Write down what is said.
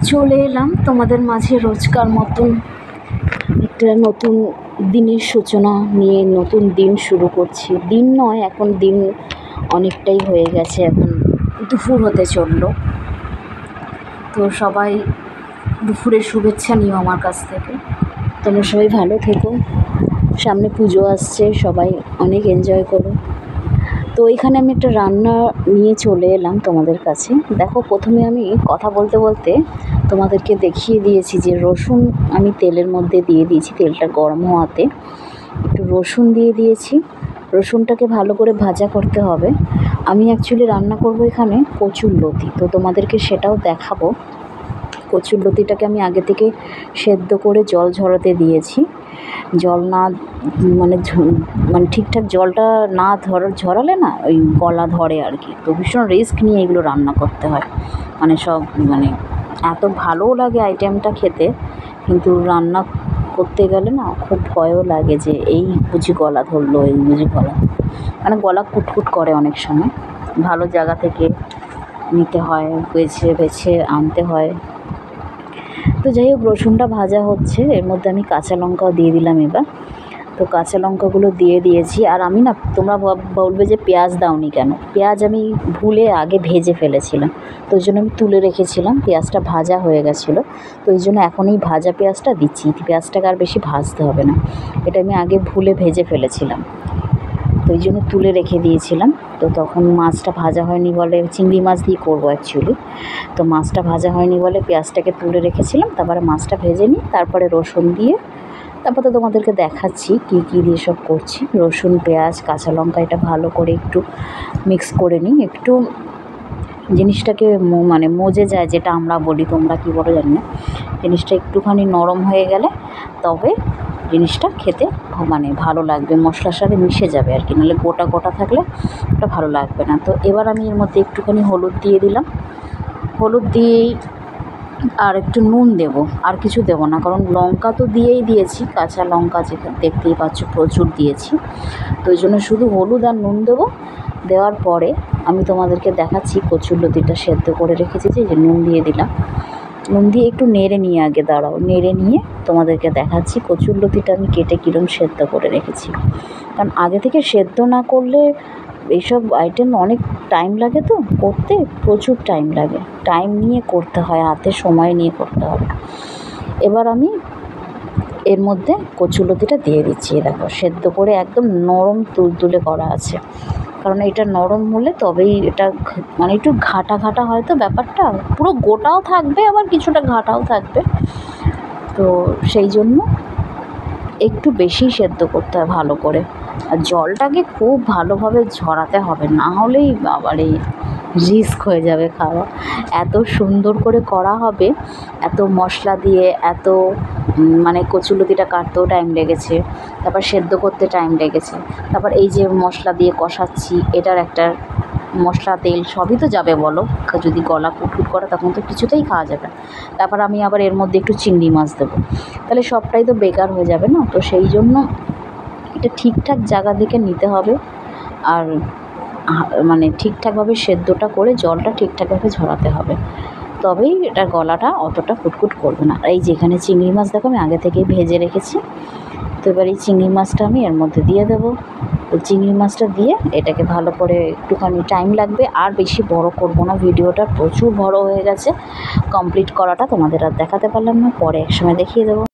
চলে এলাম তোমাদের মাঝে রোজকার মতন একটা নতুন দিনের সূচনা নিয়ে। নতুন দিন শুরু করছি। দিন নয়, এখন দিন অনেকটাই হয়ে গেছে, এখন দুপুর হতে চললো। তো সবাই দুপুরের শুভেচ্ছা নিও আমার কাছ থেকে। তোমরা সবাই ভালো থেকো। সামনে পুজো আসছে, সবাই অনেক এনজয় করো। তো এখানে আমি একটা রান্না নিয়ে চলে এলাম তোমাদের কাছে। দেখো, প্রথমে আমি কথা বলতে বলতে তোমাদেরকে দেখিয়ে দিয়েছি যে রসুন আমি তেলের মধ্যে দিয়ে দিয়েছি। তেলটা গরম হওয়াতে একটু রসুন দিয়ে দিয়েছি। রসুনটাকে ভালো করে ভাজা করতে হবে। আমি অ্যাকচুয়ালি রান্না করব এখানে কচুরলতি, তো তোমাদেরকে সেটাও দেখাবো। কচুরলতিটাকে আমি আগে থেকে সেদ্ধ করে জল ঝরাতে দিয়েছি। জল না মানে ঠিকঠাক জলটা না ঝরালে না ওই গলা ধরে আর কি। তো ভীষণ রিস্ক নিয়ে এগুলো রান্না করতে হয়। এত ভালোও লাগে আইটেমটা খেতে, কিন্তু রান্না করতে গেলে না খুব ভয়ও লাগে যে এই বুঝি গলা ধরলো, এই বুঝি গলা কুটকুট করে অনেক সময়। ভালো জায়গা থেকে নিতে হয়, বেছে আনতে হয়। তো যাই হোক, রসুনটা ভাজা হচ্ছে, এর মধ্যে আমি কাঁচা লঙ্কাও দিয়ে দিলাম এবার। তো কাঁচা লঙ্কাগুলো দিয়ে দিয়েছি। আর আমি না, তোমরা বলবে যে পেঁয়াজ দাওনি কেন? পেঁয়াজ আমি ভুলে আগে ভেজে ফেলেছিলাম, তো ওই জন্য আমি তুলে রেখেছিলাম। পেঁয়াজটা ভাজা হয়ে গেছিলো, তো ওই জন্য এখন এই ভাজা পেঁয়াজটা দিচ্ছি। পেঁয়াজটাকে আর বেশি ভাজতে হবে না, এটা আমি আগে ভুলে ভেজে ফেলেছিলাম, তো ওই জন্য তুলে রেখে দিয়েছিলাম। তো তখন মাছটা ভাজা হয়নি বলে, চিংড়ি মাছ দিয়ে করবো অ্যাকচুয়ালি, তো মাছটা ভাজা হয়নি বলে পেঁয়াজটাকে তুলে রেখেছিলাম। তারপরে মাছটা ভেজে নিই, তারপরে রসুন দিয়ে, তারপর তো তোমাদেরকে দেখাচ্ছি কী কী দিয়ে সব করছি। রসুন, পেঁয়াজ, কাঁচা লঙ্কা এটা ভালো করে একটু মিক্স করে নিই। একটু জিনিসটাকে মজে যায়, যেটা আমরা বলি, তোমরা কী বলো জানি না। জিনিসটা একটুখানি নরম হয়ে গেলে তবে জিনিসটা খেতে ভালো লাগবে, মশলার সাথে মিশে যাবে আর কি। নাহলে গোটা গোটা থাকলে ওটা ভালো লাগবে না। তো এবার আমি এর মধ্যে একটুখানি হলুদ দিয়ে দিলাম। হলুদ দিয়েই আর একটু নুন দেব, আর কিছু দেব না, কারণ লঙ্কা তো দিয়েই দিয়েছি, কাঁচা লঙ্কা যেটা দেখতেই পাচ্ছ প্রচুর দিয়েছি। তো ওই জন্য শুধু হলুদ আর নুন দেবো। দেওয়ার পরে আমি তোমাদেরকে দেখাচ্ছি কচুরলতিটা সেদ্ধ করে রেখেছি, যে নুন দিয়ে দিলাম। নুন দিয়ে একটু নেড়ে নিয়ে আগে দাঁড়াও, নেড়ে নিয়ে তোমাদেরকে দেখাচ্ছি কচুরলতিটা আমি কেটে কীরকম সেদ্ধ করে রেখেছি। কারণ আগে থেকে সেদ্ধ না করলে এইসব আইটেম অনেক টাইম লাগে, তো করতে প্রচুর টাইম লাগে, টাইম নিয়ে করতে হয়, হাতে সময় নিয়ে করতে হবে। এবার আমি এর মধ্যে কচুরলতিটা দিয়ে দিচ্ছি। দেখো, সেদ্ধ করে একদম নরম তুলতুলে করা আছে, কারণ এটা নরম হলে তবেই এটা একটু ঘাটা ঘাটা হয়তো ব্যাপারটা, পুরো গোটাও থাকবে আবার কিছুটা ঘাটাও থাকবে। তো সেই জন্য একটু বেশি সেদ্ধ করতে হয় ভালো করে। আর জলটাকে খুব ভালোভাবে ঝরাতে হবে, না হলেই বাবারে রিস্ক হয়ে যাবে খাওয়া। এত সুন্দর করে করা হবে, এত মশলা দিয়ে, এত কচুরলতিটা কাটতেও টাইম লেগেছে, তারপর সেদ্ধ করতে টাইম লেগেছে, তারপর এই যে মশলা দিয়ে কষাচ্ছি, এটার একটা মশলা তেল সবই তো যাবে বলো। যদি গলা কুটকুট করে তখন তো কিছুতেই খাওয়া যাবে। তারপর আমি আবার এর মধ্যে একটু চিংড়ি মাছ দেবো, তাহলে সবটাই তো বেকার হয়ে যাবে না। তো সেই জন্য এটা ঠিকঠাক জায়গা থেকে নিতে হবে, আর ঠিকঠাকভাবে সেদ্ধটা করে জলটা ঠিকঠাকভাবে ঝরাতে হবে, তবেই এটার গলাটা অতটা কুটকুট করবে না। এই যেখানে চিংড়ি মাছ দেখো আমি আগে থেকেই ভেজে রেখেছি। তো এবার এই চিংড়ি মাছটা আমি এর মধ্যে দিয়ে দেবো। তো চিংড়ি মাছটা দিয়ে এটাকে ভালো করে, একটুখানি টাইম লাগবে, আর বেশি বড় করব না, ভিডিওটা প্রচুর বড় হয়ে গেছে। কমপ্লিট করাটা তোমাদের আর দেখাতে পারলাম না, পরে একসময় দেখিয়ে দেবো।